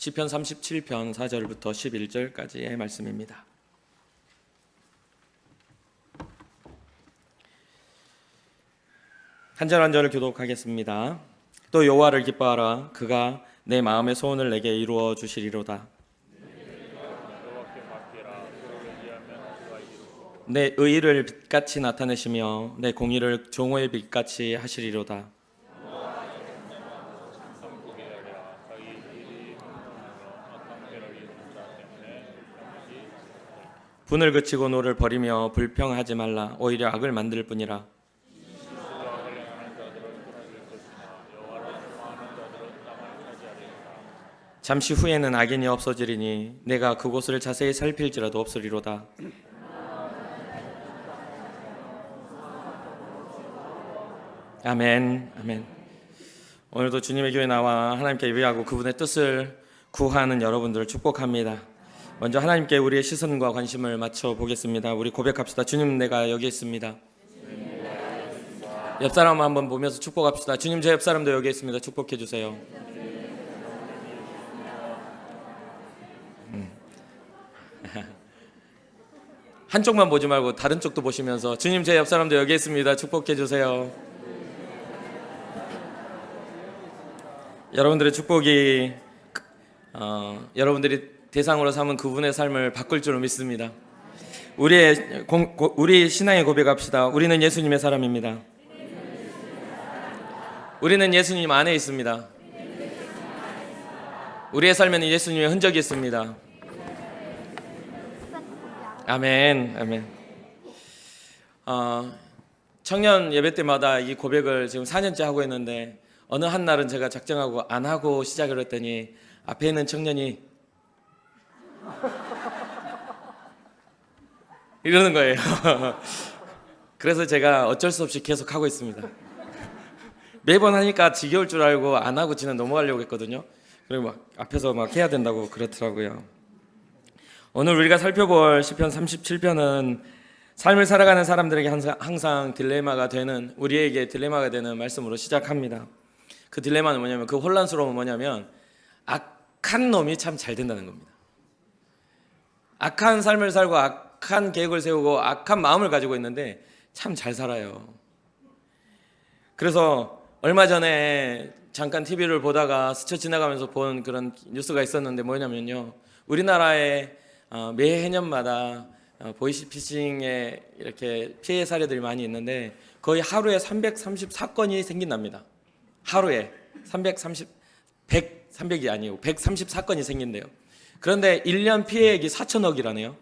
시편 37편 4절부터 11절까지의 말씀입니다. 한 절 한 절을 교독하겠습니다. 또 여호와를 기뻐하라. 그가 내 마음의 소원을 내게 이루어 주시리로다. 내 의의를 빛같이 나타내시며 내 공의를 종호의 빛같이 하시리로다. 분을 그치고 노를 버리며 불평하지 말라. 오히려 악을 만들 뿐이라. 잠시 후에는 악인이 없어지리니 내가 그곳을 자세히 살필지라도 없으리로다. 아멘. 아멘. 오늘도 주님의 교회 나와 하나님께 예배하고 그분의 뜻을 구하는 여러분들을 축복합니다. 먼저 하나님께 우리의 시선과 관심을 맞춰 보겠습니다. 우리 고백합시다. 주님, 내가 여기 있습니다. 옆 사람 한번 보면서 축복합시다. 주님, 제 옆 사람도 여기 있습니다. 축복해 주세요. 한쪽만 보지 말고 다른 쪽도 보시면서 주님, 제 옆 사람도 여기 있습니다. 축복해 주세요. 여러분들의 축복이 여러분들이 대상으로 삼은 그분의 삶을 바꿀 줄 믿습니다. 우리 신앙의 고백합시다. 우리는 예수님의 사람입니다. 우리는 예수님 안에 있습니다. 우리의 삶에는 예수님의 흔적이 있습니다. 아멘. 아멘. 청년 예배 때마다 이 고백을 지금 4년째 하고 있는데 어느 한 날은 제가 작정하고 안 하고 시작을 했더니 앞에 있는 청년이 이러는 거예요. 그래서 제가 어쩔 수 없이 계속 하고 있습니다. 매번 하니까 지겨울 줄 알고 안 하고 지는 넘어가려고 했거든요. 그리고 막 앞에서 막 해야 된다고 그렇더라고요. 오늘 우리가 살펴볼 시편 37편은 삶을 살아가는 사람들에게 항상 딜레마가 되는, 우리에게 딜레마가 되는 말씀으로 시작합니다. 그 딜레마는 뭐냐면, 그 혼란스러움은 뭐냐면 악한 놈이 참 잘 된다는 겁니다. 악한 삶을 살고 악한 계획을 세우고 악한 마음을 가지고 있는데 참 잘 살아요. 그래서 얼마 전에 잠깐 TV를 보다가 스쳐 지나가면서 본 그런 뉴스가 있었는데 뭐냐면요, 우리나라에 매해년마다 보이스피싱에 이렇게 피해 사례들이 많이 있는데 거의 하루에 334건이 생긴답니다. 하루에 300이 아니고 134건이 생긴대요. 그런데 1년 피해액이 4천억이라네요.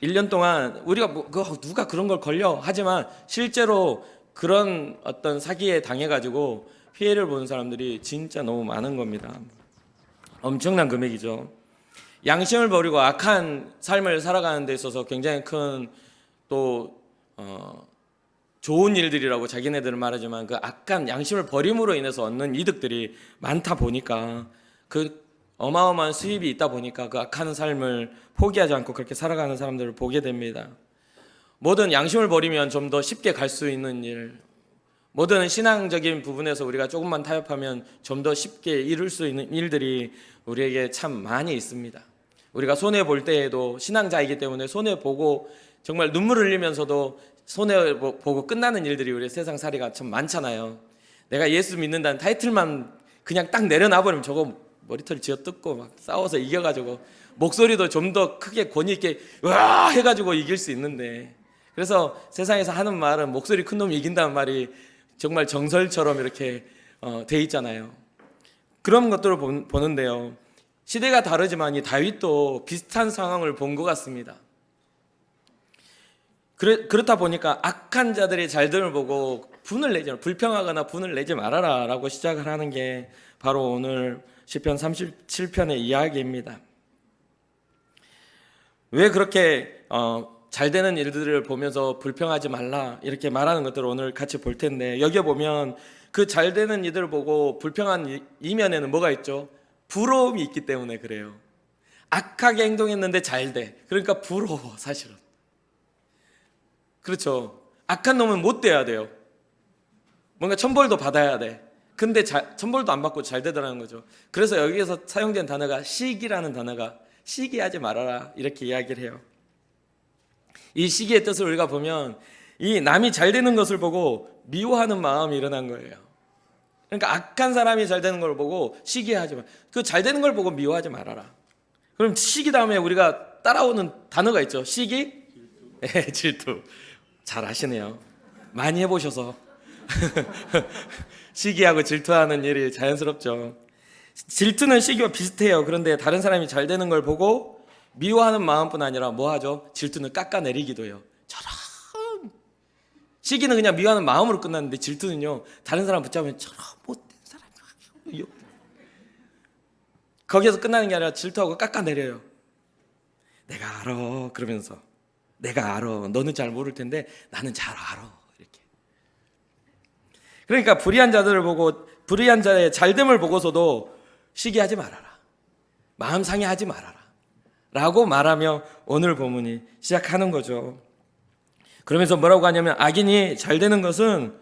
1년 동안 우리가 누가 그런 걸 걸려 하지만 실제로 그런 어떤 사기에 당해가지고 피해를 보는 사람들이 진짜 너무 많은 겁니다. 엄청난 금액이죠. 양심을 버리고 악한 삶을 살아가는 데 있어서 굉장히 큰 또 좋은 일들이라고 자기네들은 말하지만 그 악한 양심을 버림으로 인해서 얻는 이득들이 많다 보니까, 그 어마어마한 수입이 있다 보니까 그 악한 삶을 포기하지 않고 그렇게 살아가는 사람들을 보게 됩니다. 뭐든 양심을 버리면 좀 더 쉽게 갈 수 있는 일, 뭐든 신앙적인 부분에서 우리가 조금만 타협하면 좀 더 쉽게 이룰 수 있는 일들이 우리에게 참 많이 있습니다. 우리가 손해볼 때에도 신앙자이기 때문에 손해보고 정말 눈물을 흘리면서도 손해보고 끝나는 일들이 우리 세상 살이가 참 많잖아요. 내가 예수 믿는다는 타이틀만 그냥 딱 내려놔버리면 저거 머리털 쥐어뜯고 막 싸워서 이겨가지고 목소리도 좀 더 크게 권위 있게 으아 해가지고 이길 수 있는데, 그래서 세상에서 하는 말은 목소리 큰 놈이 이긴다는 말이 정말 정설처럼 이렇게 돼 있잖아요. 그런 것들을 보는데요, 시대가 다르지만 이 다윗도 비슷한 상황을 본 것 같습니다. 그렇다 보니까 악한 자들이 잘됨을 보고 불평하거나 분을 내지 말아라 라고 시작을 하는 게 바로 오늘 시편 37편의 이야기입니다. 왜 그렇게 잘 되는 일들을 보면서 불평하지 말라 이렇게 말하는 것들을 오늘 같이 볼 텐데, 여기에 보면 그 잘 되는 이들을 보고 불평한 이면에는 뭐가 있죠? 부러움이 있기 때문에 그래요. 악하게 행동했는데 잘 돼. 그러니까 부러워, 사실은. 그렇죠. 악한 놈은 못 돼야 돼요. 뭔가 천벌도 받아야 돼. 근데 천벌도 안 받고 잘 되더라는 거죠. 그래서 여기에서 사용된 단어가 시기라는 단어가 시기하지 말아라 이렇게 이야기를 해요. 이 시기의 뜻을 우리가 보면 이 남이 잘 되는 것을 보고 미워하는 마음이 일어난 거예요. 그러니까 악한 사람이 잘 되는 걸 보고 시기하지 마. 그 잘 되는 걸 보고 미워하지 말아라. 그럼 시기 다음에 우리가 따라오는 단어가 있죠. 시기? 네, 질투. 잘 아시네요. 많이 해보셔서. 시기하고 질투하는 일이 자연스럽죠. 질투는 시기와 비슷해요. 그런데 다른 사람이 잘 되는 걸 보고 미워하는 마음뿐 아니라 뭐 하죠? 질투는 깎아내리기도 해요. 저런 시기는 그냥 미워하는 마음으로 끝났는데 질투는요, 다른 사람 붙잡으면 저런 못된 사람이 거기에서 끝나는 게 아니라 질투하고 깎아내려요. 내가 알아 그러면서 내가 알아. 너는 잘 모를 텐데 나는 잘 알아. 이렇게. 그러니까 불의한 자들을 보고 불의한 자의 잘됨을 보고서도 시기하지 말아라. 마음 상해하지 말아라. 라고 말하며 오늘 본문이 시작하는 거죠. 그러면서 뭐라고 하냐면 악인이 잘 되는 것은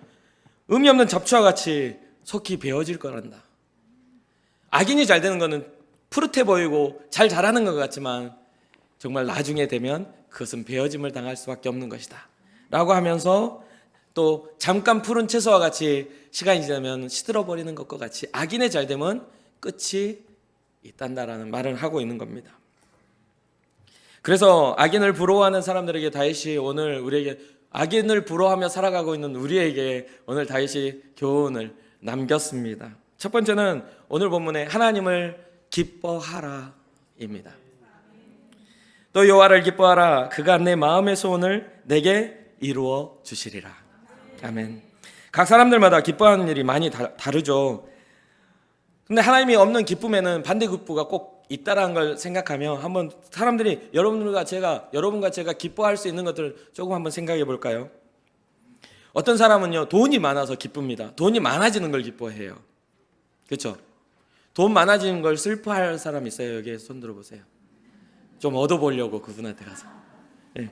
의미 없는 잡초와 같이 속히 베어질 거란다. 악인이 잘 되는 것은 푸릇해 보이고 잘 자라는 것 같지만 정말 나중에 되면 그것은 베어짐을 당할 수밖에 없는 것이다 라고 하면서 또 잠깐 푸른 채소와 같이 시간이 지나면 시들어버리는 것과 같이 악인의 잘됨은 끝이 있단다라는 말을 하고 있는 겁니다. 그래서 악인을 부러워하는 사람들에게 다윗이 오늘 우리에게 악인을 부러워하며 살아가고 있는 우리에게 오늘 다윗이 교훈을 남겼습니다. 첫 번째는 오늘 본문에 하나님을 기뻐하라 입니다. 또 여호와를 기뻐하라. 그가 내 마음의 소원을 내게 이루어 주시리라. 아멘. 각 사람들마다 기뻐하는 일이 많이 다르죠. 근데 하나님이 없는 기쁨에는 반대급부가 꼭 있다라는 걸 생각하며 한번 사람들이 여러분과 제가 기뻐할 수 있는 것들을 조금 한번 생각해 볼까요? 어떤 사람은요, 돈이 많아서 기쁩니다. 돈이 많아지는 걸 기뻐해요. 그렇죠? 돈 많아지는 걸 슬퍼할 사람 있어요? 여기에 손 들어보세요. 좀 얻어보려고 그분한테 가서. 네.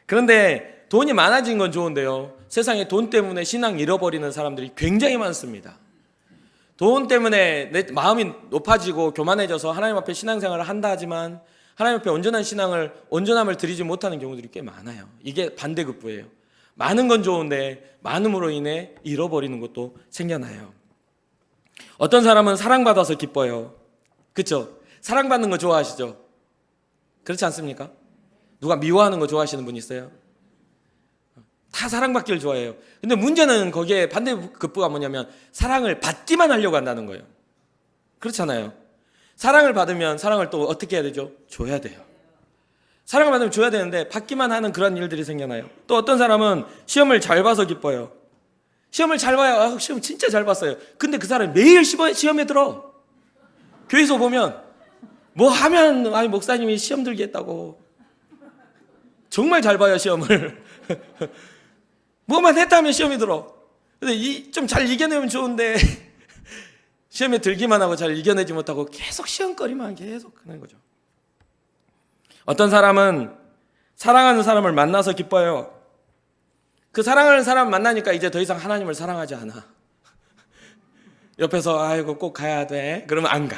그런데 돈이 많아진 건 좋은데요, 세상에 돈 때문에 신앙 잃어버리는 사람들이 굉장히 많습니다. 돈 때문에 내 마음이 높아지고 교만해져서 하나님 앞에 신앙생활을 한다 하지만 하나님 앞에 온전함을 드리지 못하는 경우들이 꽤 많아요. 이게 반대급부예요. 많은 건 좋은데 많음으로 인해 잃어버리는 것도 생겨나요. 어떤 사람은 사랑받아서 기뻐요. 그렇죠? 사랑받는 거 좋아하시죠? 그렇지 않습니까? 누가 미워하는 거 좋아하시는 분 있어요? 다 사랑받기를 좋아해요. 근데 문제는 거기에 반대급부가 뭐냐면 사랑을 받기만 하려고 한다는 거예요. 그렇잖아요. 사랑을 받으면 사랑을 또 어떻게 해야 되죠? 줘야 돼요. 사랑을 받으면 줘야 되는데 받기만 하는 그런 일들이 생겨나요. 또 어떤 사람은 시험을 잘 봐서 기뻐요. 시험을 잘 봐요. 시험 진짜 잘 봤어요. 근데 그 사람이 매일 시험에 들어. 교회에서 보면 뭐 하면 아니 목사님이 시험 들게 했다고. 정말 잘 봐요 시험을. 뭐만 했다면 시험이 들어. 근데 좀 잘 이겨내면 좋은데 시험에 들기만 하고 잘 이겨내지 못하고 계속 시험거리만 계속 하는 거죠. 어떤 사람은 사랑하는 사람을 만나서 기뻐요. 그 사랑하는 사람 만나니까 이제 더 이상 하나님을 사랑하지 않아. 옆에서 아이고 꼭 가야 돼. 그러면 안 가.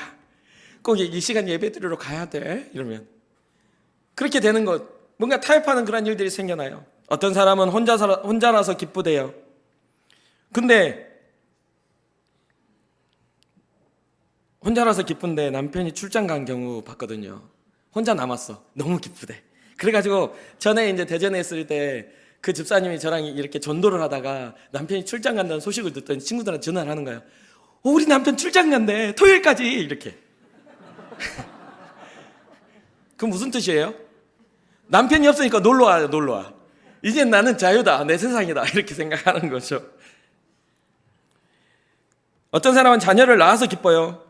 꼭 이 시간 예배 드리러 가야 돼. 이러면 그렇게 되는 것, 뭔가 타협하는 그런 일들이 생겨나요. 어떤 사람은 혼자라서 기쁘대요. 근데 혼자라서 기쁜데 남편이 출장 간 경우 봤거든요. 혼자 남았어. 너무 기쁘대. 그래가지고 전에 이제 대전에 있을 때 그 집사님이 저랑 이렇게 전도를 하다가 남편이 출장 간다는 소식을 듣더니 친구들한테 전화를 하는 거예요. 우리 남편 출장 간대. 토요일까지. 이렇게. 그럼 무슨 뜻이에요? 남편이 없으니까 놀러와. 이제 나는 자유다. 내 세상이다. 이렇게 생각하는 거죠. 어떤 사람은 자녀를 낳아서 기뻐요.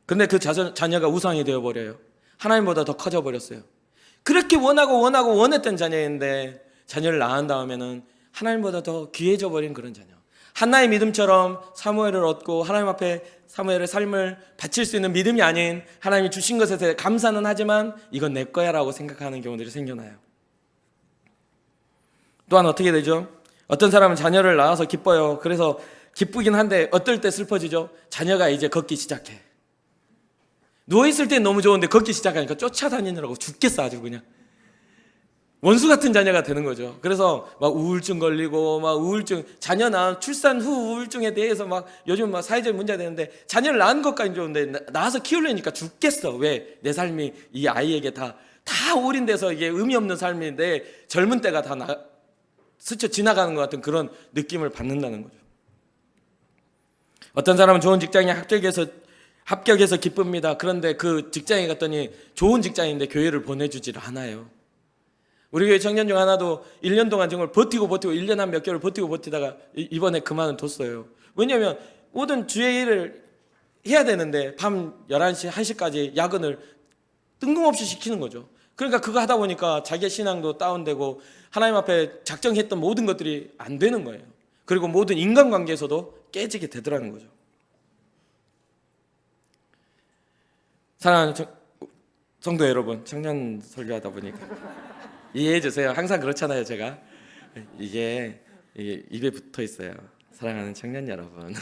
근데 그 자녀가 우상이 되어버려요. 하나님보다 더 커져버렸어요. 그렇게 원했던 자녀인데 자녀를 낳은 다음에는 하나님보다 더 귀해져 버린 그런 자녀. 한나의 믿음처럼 사무엘을 얻고 하나님 앞에 사무엘의 삶을 바칠 수 있는 믿음이 아닌 하나님이 주신 것에 대해 감사는 하지만 이건 내 거야 라고 생각하는 경우들이 생겨나요. 또한 어떻게 되죠? 어떤 사람은 자녀를 낳아서 기뻐요. 그래서 기쁘긴 한데 어떨 때 슬퍼지죠? 자녀가 이제 걷기 시작해. 누워있을 땐 너무 좋은데 걷기 시작하니까 쫓아다니느라고 죽겠어. 아주 그냥 원수 같은 자녀가 되는 거죠. 그래서 막 우울증 걸리고, 막 우울증, 자녀 낳은 출산 후 우울증에 대해서 막 요즘 막 사회적인 문제가 되는데, 자녀를 낳은 것까지 좋은데 낳아서 키우려니까 죽겠어. 왜? 내 삶이 이 아이에게 다 올인돼서 이게 의미 없는 삶인데 젊은 때가 다 스쳐 지나가는 것 같은 그런 느낌을 받는다는 거죠. 어떤 사람은 좋은 직장에 합격해서 기쁩니다. 그런데 그 직장에 갔더니 좋은 직장인데 교회를 보내주질 않아요. 우리 교회 청년 중 하나도 1년 동안 정말 버티고 1년 한 몇 개월 버티다가 이번에 그만뒀어요. 왜냐하면 모든 주의 일을 해야 되는데 밤 11시, 1시까지 야근을 뜬금없이 시키는 거죠. 그러니까 그거 하다 보니까 자기의 신앙도 다운되고 하나님 앞에 작정했던 모든 것들이 안 되는 거예요. 그리고 모든 인간관계에서도 깨지게 되더라는 거죠. 사랑하는 성도 여러분, 청년 설교하다 보니까 이해해 주세요. 항상 그렇잖아요. 제가 이게 입에 붙어 있어요. 사랑하는 청년 여러분.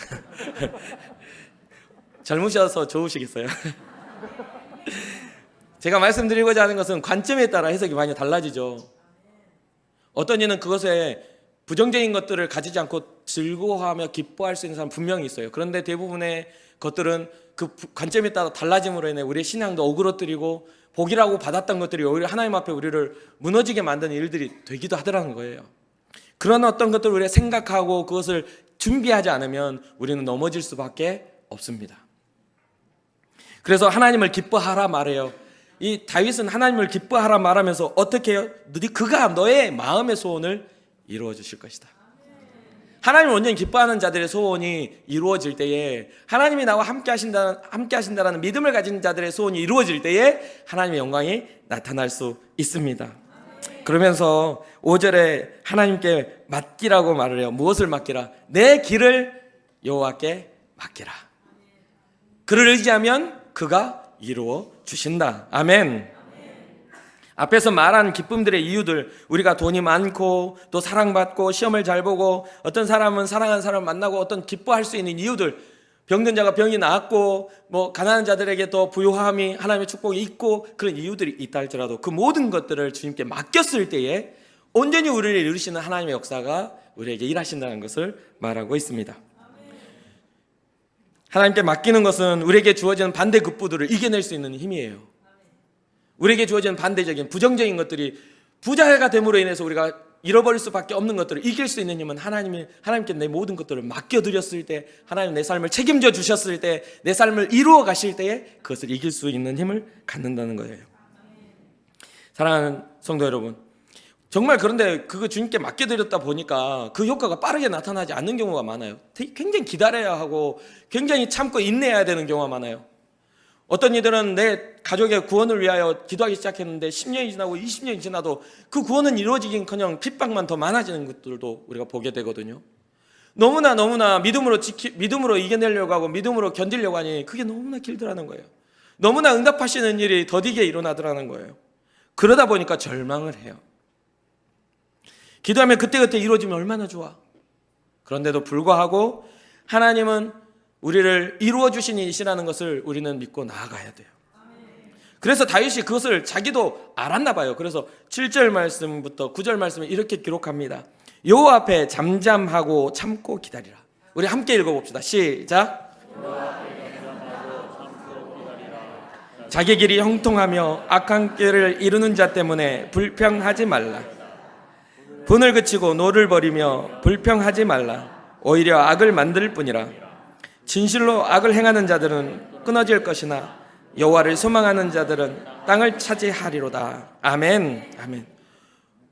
젊으셔서 좋으시겠어요? 제가 말씀드리고자 하는 것은 관점에 따라 해석이 많이 달라지죠. 어떤 이는 그것에 부정적인 것들을 가지지 않고 즐거워하며 기뻐할 수 있는 사람 분명히 있어요. 그런데 대부분의 것들은 그 관점에 따라 달라짐으로 인해 우리의 신앙도 오그러뜨리고 복이라고 받았던 것들이 오히려 하나님 앞에 우리를 무너지게 만드는 일들이 되기도 하더라는 거예요. 그런 어떤 것들을 우리가 생각하고 그것을 준비하지 않으면 우리는 넘어질 수밖에 없습니다. 그래서 하나님을 기뻐하라 말해요. 이 다윗은 하나님을 기뻐하라 말하면서 어떻게 해요? 그가 너의 마음의 소원을 이루어 주실 것이다. 하나님을 온전히 기뻐하는 자들의 소원이 이루어질 때에, 하나님이 나와 함께 하신다라는 믿음을 가진 자들의 소원이 이루어질 때에 하나님의 영광이 나타날 수 있습니다. 그러면서 5절에 하나님께 맡기라고 말을 해요. 무엇을 맡기라? 내 길을 여호와께 맡기라. 그를 의지하면 그가 이루어 주신다. 아멘. 앞에서 말한 기쁨들의 이유들, 우리가 돈이 많고 또 사랑받고 시험을 잘 보고 어떤 사람은 사랑하는 사람을 만나고 어떤 기뻐할 수 있는 이유들, 병든 자가 병이 나았고 뭐 가난한 자들에게 더 부요함이 하나님의 축복이 있고 그런 이유들이 있다 할지라도 그 모든 것들을 주님께 맡겼을 때에 온전히 우리를 이루시는 하나님의 역사가 우리에게 일하신다는 것을 말하고 있습니다. 하나님께 맡기는 것은 우리에게 주어지는 반대급부들을 이겨낼 수 있는 힘이에요. 우리에게 주어지는 반대적인 부정적인 것들이 부자가 됨으로 인해서 우리가 잃어버릴 수밖에 없는 것들을 이길 수 있는 힘은 하나님께 내 모든 것들을 맡겨드렸을 때, 하나님 내 삶을 책임져 주셨을 때, 내 삶을 이루어 가실 때에 그것을 이길 수 있는 힘을 갖는다는 거예요. 사랑하는 성도 여러분, 정말 그런데 그거 주님께 맡겨드렸다 보니까 그 효과가 빠르게 나타나지 않는 경우가 많아요. 굉장히 기다려야 하고 굉장히 참고 인내해야 되는 경우가 많아요. 어떤 이들은 내 가족의 구원을 위하여 기도하기 시작했는데 10년이 지나고 20년이 지나도 그 구원은 이루어지긴커녕 핍박만 더 많아지는 것들도 우리가 보게 되거든요. 너무나 믿음으로 이겨내려고 하고 믿음으로 견디려고 하니 그게 너무나 길더라는 거예요. 너무나 응답하시는 일이 더디게 일어나더라는 거예요. 그러다 보니까 절망을 해요. 기도하면 그때그때 이루어지면 얼마나 좋아. 그런데도 불구하고 하나님은 우리를 이루어 주신 이시라는 것을 우리는 믿고 나아가야 돼요. 그래서 다윗이 그것을 자기도 알았나 봐요. 그래서 7절 말씀부터 9절 말씀을 이렇게 기록합니다. 여호와 앞에 잠잠하고 참고 기다리라. 우리 함께 읽어봅시다. 시작. 자기 길이 형통하며 악한 길을 이루는 자 때문에 불평하지 말라. 분을 그치고 노를 버리며 불평하지 말라. 오히려 악을 만들 뿐이라. 진실로 악을 행하는 자들은 끊어질 것이나 여호와를 소망하는 자들은 땅을 차지하리로다. 아멘. 아멘.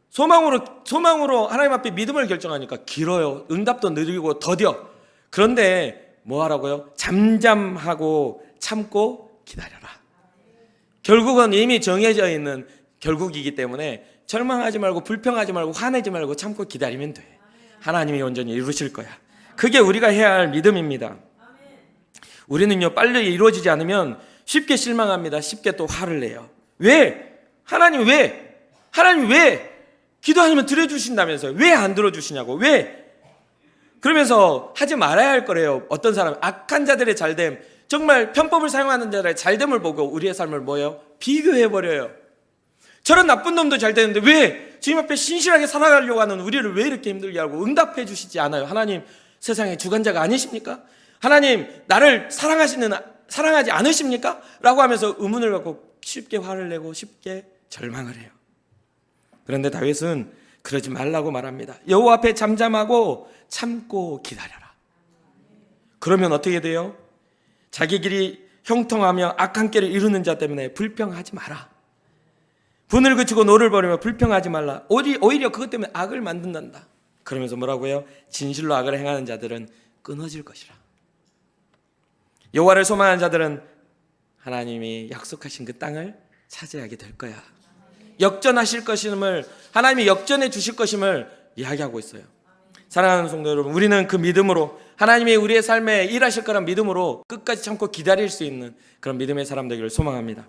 소망으로 하나님 앞에 믿음을 결정하니까 길어요. 응답도 느리고 더뎌. 그런데 뭐 하라고요? 잠잠하고 참고 기다려라. 결국은 이미 정해져 있는 결국이기 때문에 절망하지 말고 불평하지 말고 화내지 말고 참고 기다리면 돼. 하나님이 온전히 이루실 거야. 그게 우리가 해야 할 믿음입니다. 우리는요, 빨리 이루어지지 않으면 쉽게 실망합니다. 쉽게 또 화를 내요. 왜? 하나님 왜? 기도하면 들어주신다면서요. 왜 안 들어주시냐고. 왜? 그러면서 하지 말아야 할 거래요. 어떤 사람, 악한 자들의 잘됨, 정말 편법을 사용하는 자들의 잘됨을 보고 우리의 삶을 뭐예요? 비교해버려요. 저런 나쁜 놈도 잘 되는데 왜 주님 앞에 신실하게 살아가려고 하는 우리를 왜 이렇게 힘들게 하고 응답해 주시지 않아요? 하나님 세상의 주관자가 아니십니까? 하나님 나를 사랑하지 않으십니까? 라고 하면서 의문을 갖고 쉽게 화를 내고 쉽게 절망을 해요. 그런데 다윗은 그러지 말라고 말합니다. 여호와 앞에 잠잠하고 참고 기다려라. 그러면 어떻게 돼요? 자기 길이 형통하며 악한 길을 이루는 자 때문에 불평하지 마라. 분을 그치고 노를 버리며 불평하지 말라. 오히려 그것 때문에 악을 만든단다. 그러면서 뭐라고요? 진실로 악을 행하는 자들은 끊어질 것이라. 여호와를 소망하는 자들은 하나님이 약속하신 그 땅을 차지하게 될 거야. 역전하실 것임을, 하나님이 역전해 주실 것임을 이야기하고 있어요. 사랑하는 성도 여러분, 우리는 그 믿음으로 하나님이 우리의 삶에 일하실 거란 믿음으로 끝까지 참고 기다릴 수 있는 그런 믿음의 사람 되기를 소망합니다.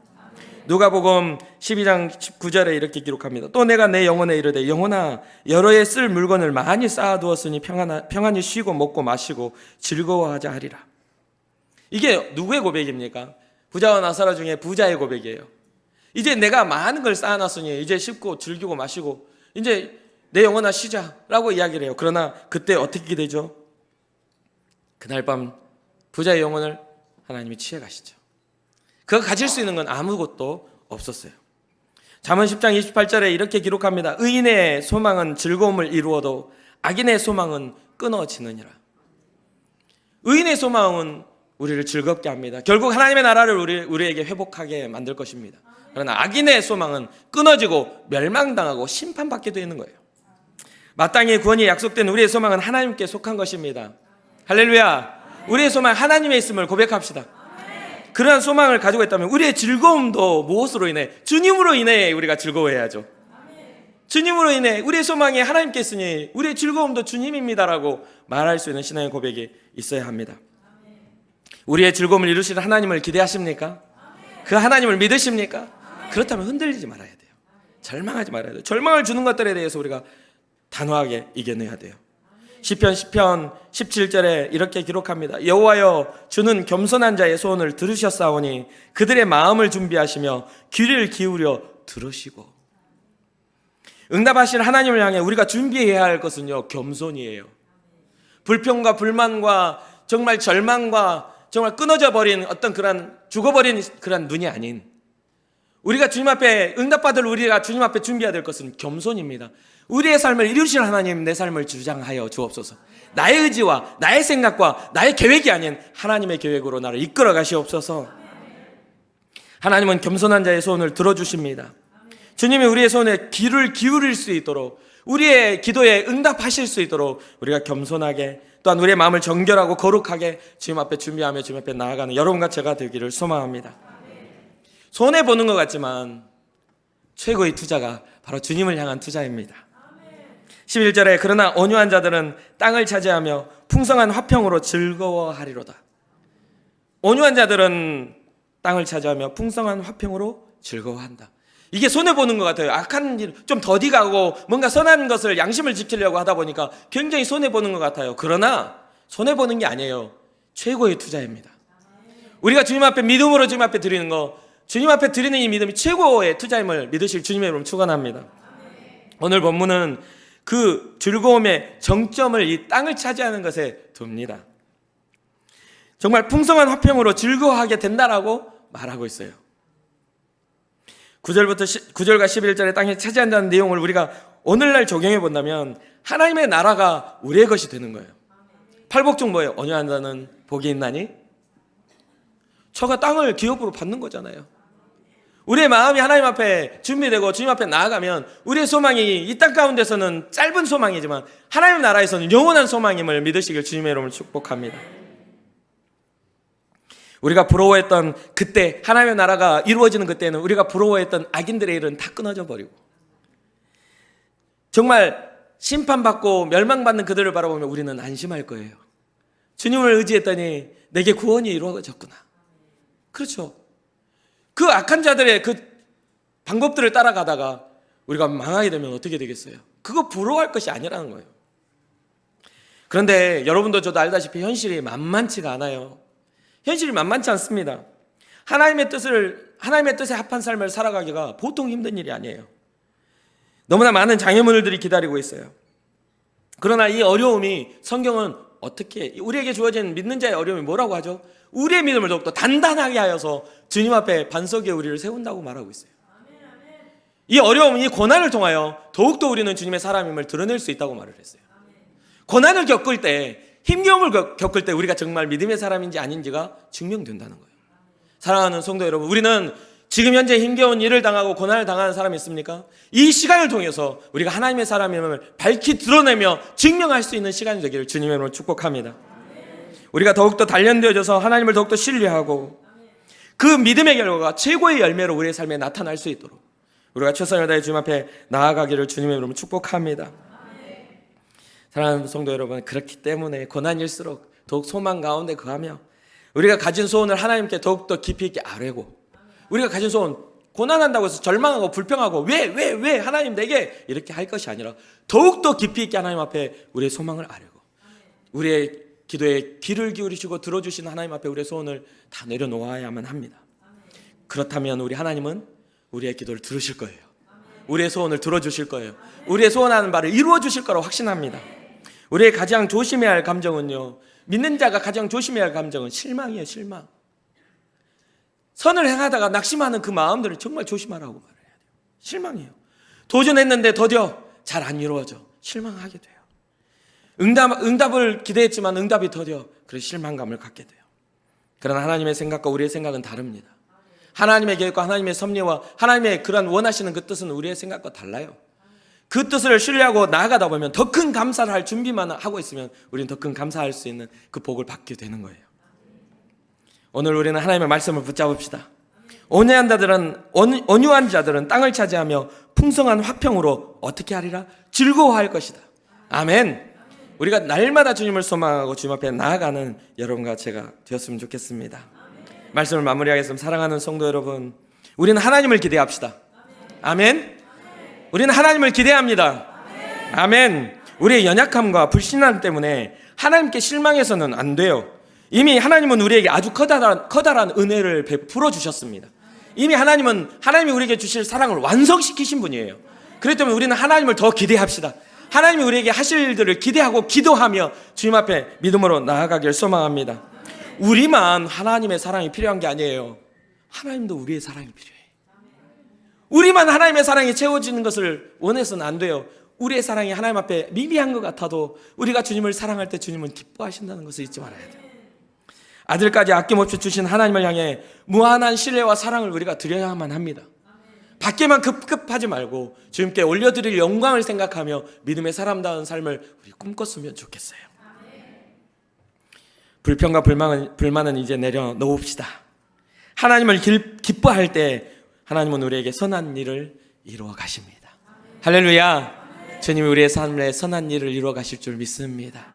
누가복음 12장 19절에 이렇게 기록합니다. 또 내가 내 영혼에 이르되 영혼아 여러 해 쓸 물건을 많이 쌓아두었으니 평안히 쉬고 먹고 마시고 즐거워하자 하리라. 이게 누구의 고백입니까? 부자와 나사로 중에 부자의 고백이에요. 이제 내가 많은 걸 쌓아놨으니 이제 씹고 즐기고 마시고 이제 내 영혼아 쉬자라고 이야기를 해요. 그러나 그때 어떻게 되죠? 그날 밤 부자의 영혼을 하나님이 취해가시죠. 그가 가질 수 있는 건 아무것도 없었어요. 잠언 10장 28절에 이렇게 기록합니다. 의인의 소망은 즐거움을 이루어도 악인의 소망은 끊어지느니라. 의인의 소망은 우리를 즐겁게 합니다. 결국 하나님의 나라를 우리에게 회복하게 만들 것입니다. 그러나 악인의 소망은 끊어지고 멸망당하고 심판받게 되는 거예요. 마땅히 구원이 약속된 우리의 소망은 하나님께 속한 것입니다. 할렐루야. 우리의 소망 하나님에 있음을 고백합시다. 그러한 소망을 가지고 있다면 우리의 즐거움도 무엇으로 인해? 주님으로 인해 우리가 즐거워해야죠. 주님으로 인해 우리의 소망이 하나님께 있으니 우리의 즐거움도 주님입니다라고 말할 수 있는 신앙의 고백이 있어야 합니다. 우리의 즐거움을 이루시는 하나님을 기대하십니까? 그 하나님을 믿으십니까? 그렇다면 흔들리지 말아야 돼요. 절망하지 말아야 돼요. 절망을 주는 것들에 대해서 우리가 단호하게 이겨내야 돼요. 시편 17절에 이렇게 기록합니다. 여호와여 주는 겸손한 자의 소원을 들으셨사오니 그들의 마음을 준비하시며 귀를 기울여 들으시고. 응답하실 하나님을 향해 우리가 준비해야 할 것은요, 겸손이에요. 불평과 불만과 정말 절망과 정말 끊어져 버린 어떤 그런 죽어버린 그런 눈이 아닌, 우리가 주님 앞에 응답받을 우리가 주님 앞에 준비해야 될 것은 겸손입니다. 우리의 삶을 이루실 하나님, 내 삶을 주장하여 주옵소서. 나의 의지와 나의 생각과 나의 계획이 아닌 하나님의 계획으로 나를 이끌어 가시옵소서. 하나님은 겸손한 자의 소원을 들어주십니다. 주님이 우리의 소원에 귀를 기울일 수 있도록, 우리의 기도에 응답하실 수 있도록 우리가 겸손하게, 또한 우리의 마음을 정결하고 거룩하게 주님 앞에 준비하며 주님 앞에 나아가는 여러분과 제가 되기를 소망합니다. 손해보는 것 같지만 최고의 투자가 바로 주님을 향한 투자입니다. 11절에 그러나 온유한 자들은 땅을 차지하며 풍성한 화평으로 즐거워하리로다. 온유한 자들은 땅을 차지하며 풍성한 화평으로 즐거워한다. 이게 손해보는 것 같아요. 악한 일, 좀 더디가고 뭔가 선한 것을 양심을 지키려고 하다 보니까 굉장히 손해보는 것 같아요. 그러나 손해보는 게 아니에요. 최고의 투자입니다. 우리가 주님 앞에 믿음으로 주님 앞에 드리는 거, 주님 앞에 드리는 이 믿음이 최고의 투자임을 믿으실 주님의 이름으로 축원합니다. 오늘 본문은 그 즐거움의 정점을 이 땅을 차지하는 것에 둡니다. 정말 풍성한 화평으로 즐거워하게 된다라고 말하고 있어요. 9절과 11절에 땅에 차지한다는 내용을 우리가 오늘날 적용해 본다면 하나님의 나라가 우리의 것이 되는 거예요. 팔복중 뭐예요? 온유한 자는 복이 있나니? 저가 땅을 기업으로 받는 거잖아요. 우리의 마음이 하나님 앞에 준비되고 주님 앞에 나아가면 우리의 소망이 이 땅 가운데서는 짧은 소망이지만 하나님 나라에서는 영원한 소망임을 믿으시길 주님의 이름으로 축복합니다. 우리가 부러워했던 그때, 하나님의 나라가 이루어지는 그때는 우리가 부러워했던 악인들의 일은 다 끊어져 버리고 정말 심판받고 멸망받는 그들을 바라보면 우리는 안심할 거예요. 주님을 의지했더니 내게 구원이 이루어졌구나. 그렇죠. 그 악한 자들의 그 방법들을 따라가다가 우리가 망하게 되면 어떻게 되겠어요? 그거 부러워할 것이 아니라는 거예요. 그런데 여러분도 저도 알다시피 현실이 만만치가 않아요. 현실이 만만치 않습니다. 하나님의 뜻에 합한 삶을 살아가기가 보통 힘든 일이 아니에요. 너무나 많은 장애물들이 기다리고 있어요. 그러나 이 어려움이 성경은 어떻게 우리에게 주어진 믿는 자의 어려움이 뭐라고 하죠? 우리의 믿음을 더욱더 단단하게 하여서 주님 앞에 반석 위에 우리를 세운다고 말하고 있어요. 이 어려움, 이 고난을 통하여 더욱더 우리는 주님의 사람임을 드러낼 수 있다고 말을 했어요. 고난을 겪을 때, 힘겨움을 겪을 때 우리가 정말 믿음의 사람인지 아닌지가 증명된다는 거예요. 사랑하는 성도 여러분, 우리는 지금 현재 힘겨운 일을 당하고 고난을 당하는 사람이 있습니까? 이 시간을 통해서 우리가 하나님의 사람임을 밝히 드러내며 증명할 수 있는 시간이 되기를 주님의 이름으로 축복합니다. 우리가 더욱더 단련되어져서 하나님을 더욱더 신뢰하고 그 믿음의 결과가 최고의 열매로 우리의 삶에 나타날 수 있도록 우리가 최선을 다해 주님 앞에 나아가기를 주님의 이름으로 축복합니다. 사랑하는 성도 여러분, 그렇기 때문에 고난일수록 더욱 소망 가운데 거하며 우리가 가진 소원을 하나님께 더욱더 깊이 있게 아뢰고 우리가 가진 소원, 고난한다고 해서 절망하고 불평하고 왜 하나님 내게 이렇게 할 것이 아니라 더욱더 깊이 있게 하나님 앞에 우리의 소망을 아뢰고 우리의 기도에 귀를 기울이시고 들어주시는 하나님 앞에 우리의 소원을 다 내려놓아야만 합니다. 그렇다면 우리 하나님은 우리의 기도를 들으실 거예요. 우리의 소원을 들어주실 거예요. 우리의 소원하는 바를 이루어 주실 거라고 확신합니다. 우리의 가장 조심해야 할 감정은요, 믿는 자가 가장 조심해야 할 감정은 실망이에요. 실망. 선을 행하다가 낙심하는 그 마음들을 정말 조심하라고 말해야 돼요. 실망이에요. 도전했는데 더뎌 잘 안 이루어져. 실망하게 돼요. 응답을 기대했지만 응답이 더뎌. 그래서 실망감을 갖게 돼요. 그러나 하나님의 생각과 우리의 생각은 다릅니다. 하나님의 계획과 하나님의 섭리와 하나님의 그런 원하시는 그 뜻은 우리의 생각과 달라요. 그 뜻을 신뢰하고 나아가다 보면 더 큰 감사를 할 준비만 하고 있으면 우리는 더 큰 감사할 수 있는 그 복을 받게 되는 거예요. 오늘 우리는 하나님의 말씀을 붙잡읍시다. 온유한 자들은 땅을 차지하며 풍성한 화평으로 어떻게 하리라? 즐거워할 것이다. 아멘. 우리가 날마다 주님을 소망하고 주님 앞에 나아가는 여러분과 제가 되었으면 좋겠습니다. 말씀을 마무리하겠습니다. 사랑하는 성도 여러분, 우리는 하나님을 기대합시다. 아멘. 우리는 하나님을 기대합니다. 아멘. 우리의 연약함과 불신앙 때문에 하나님께 실망해서는 안 돼요. 이미 하나님은 우리에게 아주 커다란 은혜를 베풀어 주셨습니다. 이미 하나님이 우리에게 주실 사랑을 완성시키신 분이에요. 그렇기 때문에 우리는 하나님을 더 기대합시다. 하나님이 우리에게 하실 일들을 기대하고 기도하며 주님 앞에 믿음으로 나아가길 소망합니다. 우리만 하나님의 사랑이 필요한 게 아니에요. 하나님도 우리의 사랑이 필요해요. 우리만 하나님의 사랑이 채워지는 것을 원해서는 안 돼요. 우리의 사랑이 하나님 앞에 미미한 것 같아도 우리가 주님을 사랑할 때 주님은 기뻐하신다는 것을 잊지 말아야 돼요. 아들까지 아낌없이 주신 하나님을 향해 무한한 신뢰와 사랑을 우리가 드려야만 합니다. 밖에만 급급하지 말고 주님께 올려드릴 영광을 생각하며 믿음의 사람다운 삶을 우리 꿈꿨으면 좋겠어요. 불평과 불만은 이제 내려놓읍시다. 하나님을 기뻐할 때 하나님은 우리에게 선한 일을 이루어 가십니다. 할렐루야. 주님이 우리의 삶에 선한 일을 이루어 가실 줄 믿습니다.